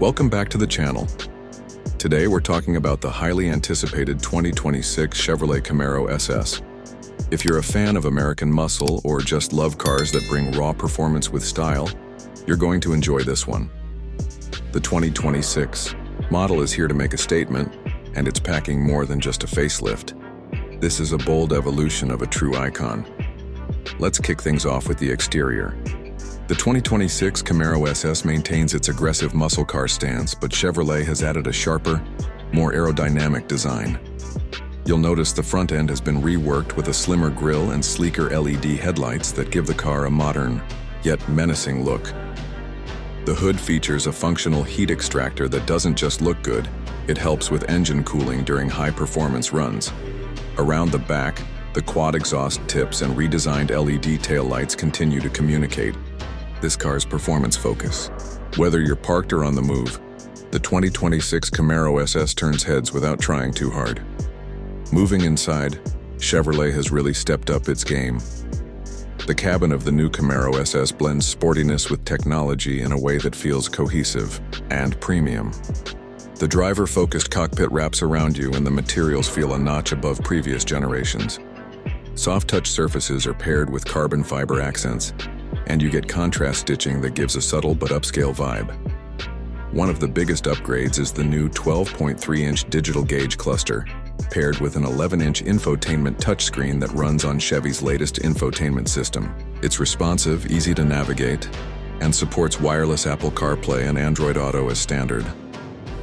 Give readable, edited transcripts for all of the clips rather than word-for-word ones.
Welcome back to the channel. Today we're talking about the highly anticipated 2026 Chevrolet Camaro SS. If you're a fan of American muscle or just love cars that bring raw performance with style, you're going to enjoy this one. The 2026 model is here to make a statement, and it's packing more than just a facelift. This is a bold evolution of a true icon. Let's kick things off with the exterior. The 2026 Camaro SS maintains its aggressive muscle car stance, but Chevrolet has added a sharper, more aerodynamic design. You'll notice the front end has been reworked with a slimmer grille and sleeker LED headlights that give the car a modern, yet menacing look. The hood features a functional heat extractor that doesn't just look good, it helps with engine cooling during high-performance runs. Around the back, the quad exhaust tips and redesigned LED taillights continue to communicate this car's performance focus. Whether you're parked or on the move, the 2026 Camaro SS turns heads without trying too hard. Moving inside, Chevrolet has really stepped up its game. The cabin of the new Camaro SS blends sportiness with technology in a way that feels cohesive and premium. The driver-focused cockpit wraps around you and the materials feel a notch above previous generations. Soft-touch surfaces are paired with carbon fiber accents, and you get contrast stitching that gives a subtle but upscale vibe. One of the biggest upgrades is the new 12.3-inch digital gauge cluster, paired with an 11-inch infotainment touchscreen that runs on Chevy's latest infotainment system. It's responsive, easy to navigate, and supports wireless Apple CarPlay and Android Auto as standard.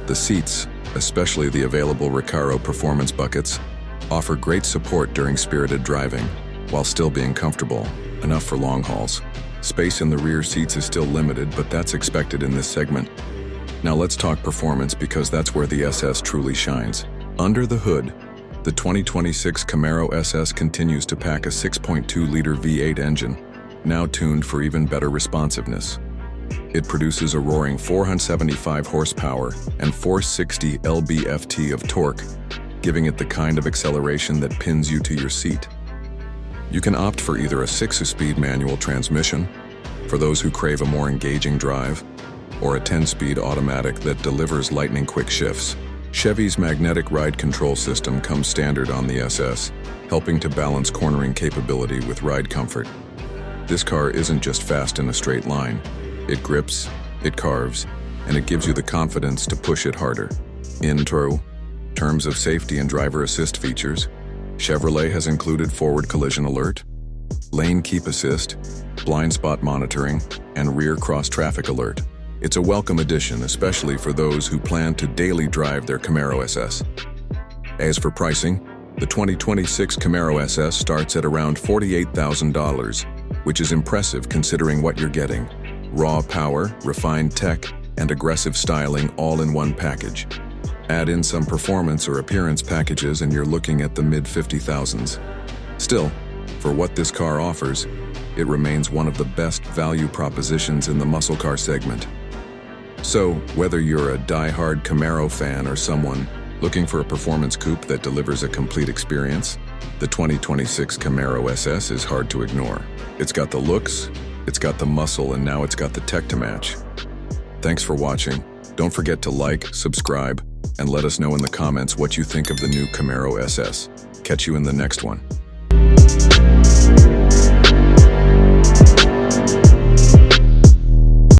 The seats, especially the available Recaro performance buckets, offer great support during spirited driving, while still being comfortable, enough for long hauls. Space in the rear seats is still limited, but that's expected in this segment. Now let's talk performance, because that's where the SS truly shines. Under the hood, the 2026 Camaro SS continues to pack a 6.2-liter V8 engine, now tuned for even better responsiveness. It produces a roaring 475 horsepower and 460 lb-ft of torque, giving it the kind of acceleration that pins you to your seat. You can opt for either a 6-speed manual transmission, for those who crave a more engaging drive, or a 10-speed automatic that delivers lightning-quick shifts. Chevy's magnetic ride control system comes standard on the SS, helping to balance cornering capability with ride comfort. This car isn't just fast in a straight line. It grips, it carves, and it gives you the confidence to push it harder. In terms of safety and driver assist features, Chevrolet has included forward collision alert, lane keep assist, blind spot monitoring, and rear cross traffic alert. It's a welcome addition, especially for those who plan to daily drive their Camaro SS. As for pricing, the 2026 Camaro SS starts at around $48,000, which is impressive considering what you're getting: raw power, refined tech, and aggressive styling all in one package. Add in some performance or appearance packages and you're looking at the mid-50,000s. Still, for what this car offers, it remains one of the best value propositions in the muscle car segment. So, whether you're a die-hard Camaro fan or someone looking for a performance coupe that delivers a complete experience, the 2026 Camaro SS is hard to ignore. It's got the looks, it's got the muscle, and now it's got the tech to match. Thanks for watching. Don't forget to like, subscribe, and let us know in the comments what you think of the new Camaro SS. Catch you in the next one.